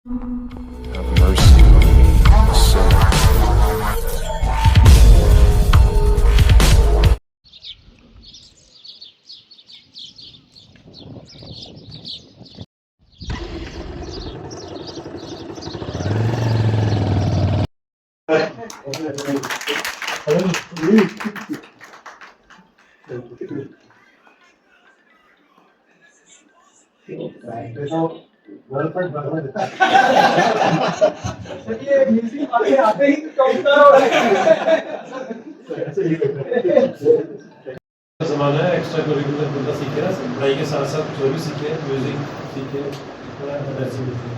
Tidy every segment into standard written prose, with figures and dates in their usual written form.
Have mercy on me, a sinner. जमाना है extra curricular बंदा सीखे ना पढ़ाई के साथ साथ जो भी सीखे म्यूजिक सीखे थोड़ा एनर्जी मिलती है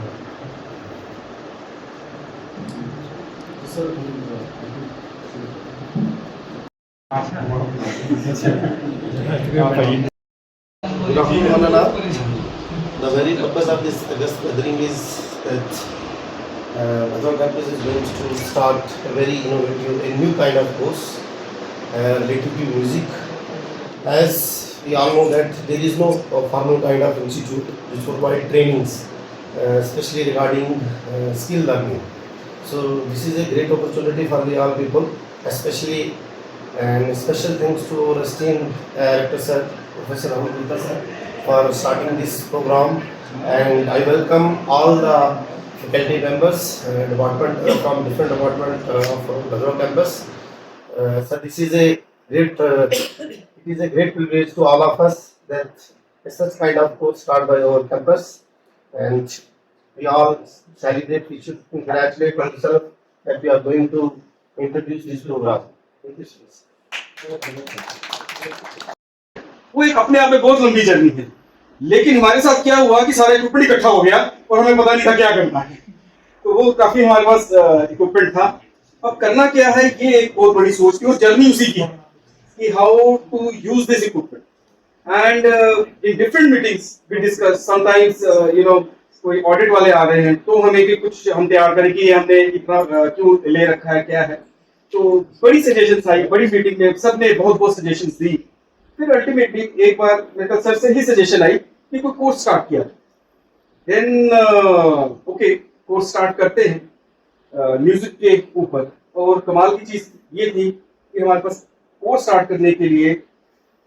Good afternoon, one and all. The very purpose of this August gathering is that Badal campus is going to start a very innovative, a new kind of course related to music. As we all know that there is no formal kind of institute which provide trainings, especially regarding skill learning. So this is a great opportunity for the all people, especially and special thanks to our esteemed Director Sir, Professor Rahul Gupta Sir, for starting this program. And I welcome all the faculty members, from different department of Badrog campus. So this is a great, it is a great privilege to all of us that such kind of course start by our campus, and we all celebrate. We should congratulate ourselves that we are going to introduce this program. Thank you, sir. वो एक अपने आप में बहुत लंबी journey है, लेकिन हमारे साथ क्या हुआ कि सारा इक्विपमेंट इकट्ठा हो गया और हमें पता नहीं था क्या करना है। तो वो काफी हमारे पास इक्विपमेंट था। अब करना क्या है, ये एक बहुत बड़ी सोच थी और जर्नी उसी की है कि how to use this equipment. And in different meetings we discuss, sometimes कोई ऑडिट वाले आ रहे हैं तो हमें कि कुछ हम तैयार करें कि हमने इतना क्यों ले रखा है, क्या है। तो बड़ी सजेशंस आई, बड़ी मीटिंग में सबने बहुत बहुत सजेशंस दी। फिर अल्टीमेटली एक बार मेरे पास सर से ही सजेशन आई कि कोई कोर्स स्टार्ट किया। देन ओके, कोर्स स्टार्ट करते हैं म्यूजिक के ऊपर। और कमाल की चीज ये थी कि हमारे पास कोर्स स्टार्ट करने के लिए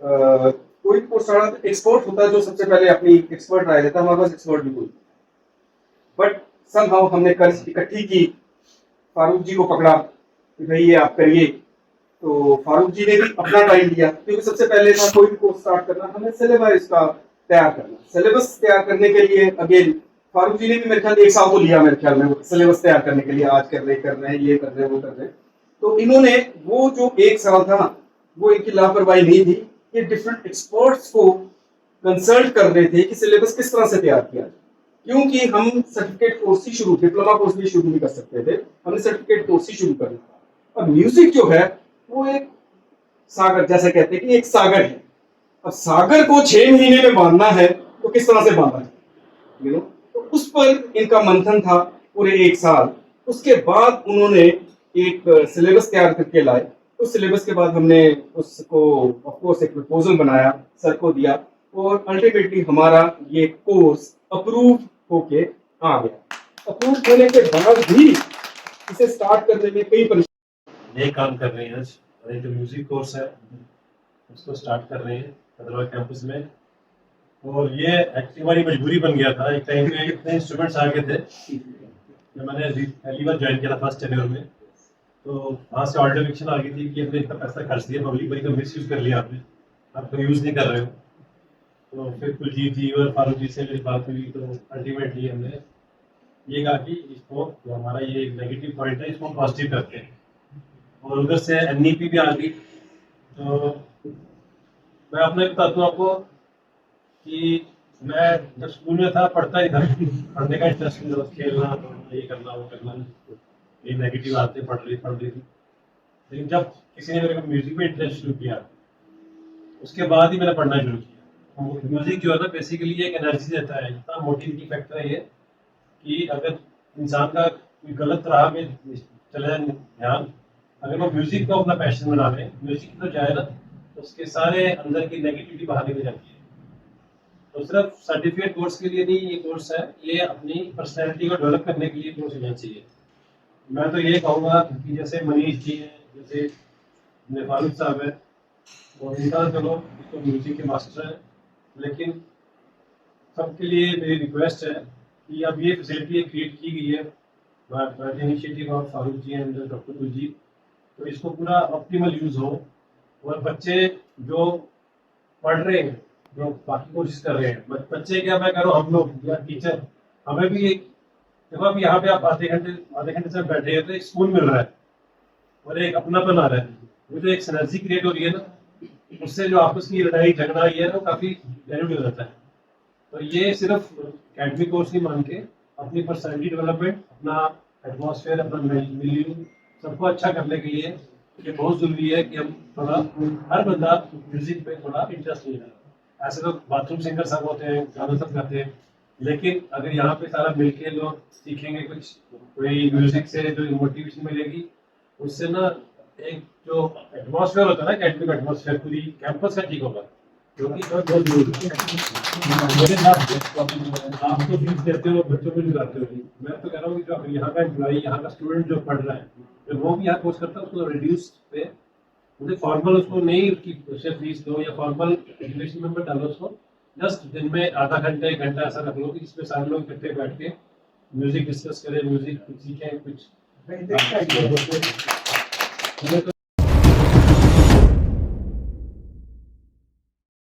कोई कोर्स स्टार्ट एक्सपर्ट होता है जो सबसे पहले अपनी एक्सपर्ट राय देता है। हमारे पास एक्सपर्ट भी कोई, बट समहाउ हमने कर्ज इकट्ठी की, फारूक जी को पकड़ा कि भाई ये आप करिए। तो फारूक जी ने भी अपना टाइम दिया, क्योंकि सबसे पहले था कोई भी कोर्स स्टार्ट करना, हमें सिलेबस का तैयार करना। सिलेबस तैयार करने के लिए अगेन फारूक जी ने भी मेरे ख्याल 1 साल तो लिया, मेरे ख्याल में सिलेबस तैयार करने के लिए। आज कर रहे हैं, ये कर रहे हैं, वो कर रहे हैं। तो इन्होंने वो जो 1 साल था वो इनकी लापरवाही नहीं थी, ये डिफरेंट एक्सपर्ट्स को कंसल्ट कर रहे थे कि सिलेबस किस तरह से तैयार किया जाए। क्योंकि हम सर्टिफिकेट कोर्स ही शुरू, डिप्लोमा कोर्स भी शुरू नहीं कर सकते थे, हमने सर्टिफिकेट कोर्स ही शुरू करना। अब म्यूजिक जो है वो एक सागर, जैसे कहते हैं कि एक सागर है। अब सागर को 6 महीने में बांधना है तो किस तरह से बांधना है, तो उस पर इनका मंथन था पूरे 1 साल। उसके बाद उन्होंने एक सिलेबस तैयार करके लाए। उस सिलेबस के बाद हमने उसको ऑफ कोर्स एक प्रपोजल बनाया, सर को दिया, और अल्टीमेटली हमारा ये कोर्स अप्रूव होके आ गया। अप्रूव होने के बाद भी इसे स्टार्ट करने में कई परेशानी। ये काम कर रहे हैं आज, और एक जो म्यूजिक कोर्स है उसको स्टार्ट कर रहे हैं बदरवा कैंपस में। और ये एक्चुअली हमारी मजबूरी बन गया था। एक टाइम पे इतने इंस्ट्रूमेंट्स आ गए थे जब मैंने पहली बार ज्वाइन किया था फर्स्ट टेन्योर में, तो वहाँ से ऑर्डर इलेक्शन आ गई थी कि हमने इतना पैसा खर्च दिया, पब्लिक बड़ी का मिस यूज़ कर लिया आपने, आप तो यूज़ नहीं कर रहे हो। तो फिर कुलजीत जी और फारूक जी से मेरी बात हुई, तो अल्टीमेटली हमने ये कहा कि इसको, जो हमारा ये नेगेटिव पॉइंट है, इसको पॉजिटिव करते हैं। और उधर से एनईपी भी आ गई। तो मैं अपने बताता हूँ आपको कि मैं जब स्कूल में था पढ़ता ही था, पढ़ने का इंटरेस्ट नहीं था, खेलना, ये करना, वो करना, ये नेगेटिव आदतें पढ़ रही थी। लेकिन जब किसी ने मेरे को म्यूजिक में इंटरेस्ट शुरू किया, उसके बाद ही मैंने पढ़ना शुरू किया। म्यूजिक जो है ना बेसिकली एक एनर्जी देता है, इतना मोटिवेटिंग फैक्टर है ये कि अगर इंसान का कोई गलत राह में चले जाए ध्यान, अगर वो म्यूजिक को अपना पैशन बना ले, म्यूजिक तो जाए ना, तो उसके सारे अंदर की नेगेटिविटी बाहर निकल जाती है। तो सिर्फ सर्टिफिकेट कोर्स के लिए नहीं ये कोर्स है, ये अपनी पर्सनैलिटी को डेवलप करने के लिए कोर्स होना चाहिए। मैं तो ये कहूँगा कि जैसे मनीष जी हैं, जैसे अपने फारूक साहब है, और इनका चलो तो म्यूजिक के मास्टर हैं, लेकिन सबके लिए मेरी रिक्वेस्ट है कि अब ये फैसिलिटी क्रिएट की गई है by initiative of Farooq ji and doctor Kul ji, तो इसको पूरा ऑप्टिमल यूज हो और बच्चे जो पढ़ रहे हैं, जो बाकी कोशिश कर रहे हैं, बच्चे क्या मैं करूँ, हम लोग या टीचर हमें भी एक देखो अब यहाँ पे आप आधे घंटे से बैठे हैं तो एक सुकून मिल रहा है और एक अपनापन आ रहा है, वो जो एक सिनर्जी क्रिएट हो रही है ना, उससे जो आपस की लड़ाई झगड़ा ये है वो काफी डाइल्यूट हो जाता है। तो ये सिर्फ एकेडमिक कोर्स नहीं मान के अपनी पर्सनैलिटी डेवलपमेंट, अपना एटमॉस्फेयर, अपना मिलियू सबको अच्छा करने के लिए ये बहुत जरूरी है कि हम थोड़ा हर बंदा म्यूजिक पे थोड़ा इंटरेस्ट ले रहा है। ऐसे तो बाथरूम सिंगर सब होते हैं, गाना सब गाते हैं, लेकिन अगर यहाँ पे सारा मिलके लोग सीखेंगे कुछ, कोई म्यूजिक से जो मोटिवेशन मिलेगी, उससे ना एक जो एटमॉस्फेयर होता है ना, एकेडमिक एटमॉस्फेयर पूरी कैंपस का ठीक होगा, क्योंकि बहुत जरूरी है। मेरे साथ आप तो फीस देते हो, बच्चों को भी लाते हो, मैं तो कह रहा हूँ कि जो अगर यहाँ का एम्प्लॉई, यहाँ का स्टूडेंट जो पढ़ रहा है, जब वो भी यहाँ कोर्स करता है उसको रिड्यूस पे मुझे फॉर्मल उसको नहीं उसकी उससे फीस दो या फॉर्मल एजुकेशन में डालो, उसको जस्ट दिन में आधा घंटा एक घंटा ऐसा रख लो कि इसमें सारे लोग इकट्ठे बैठ के म्यूजिक डिस्कस करें, म्यूजिक सीखें कुछ।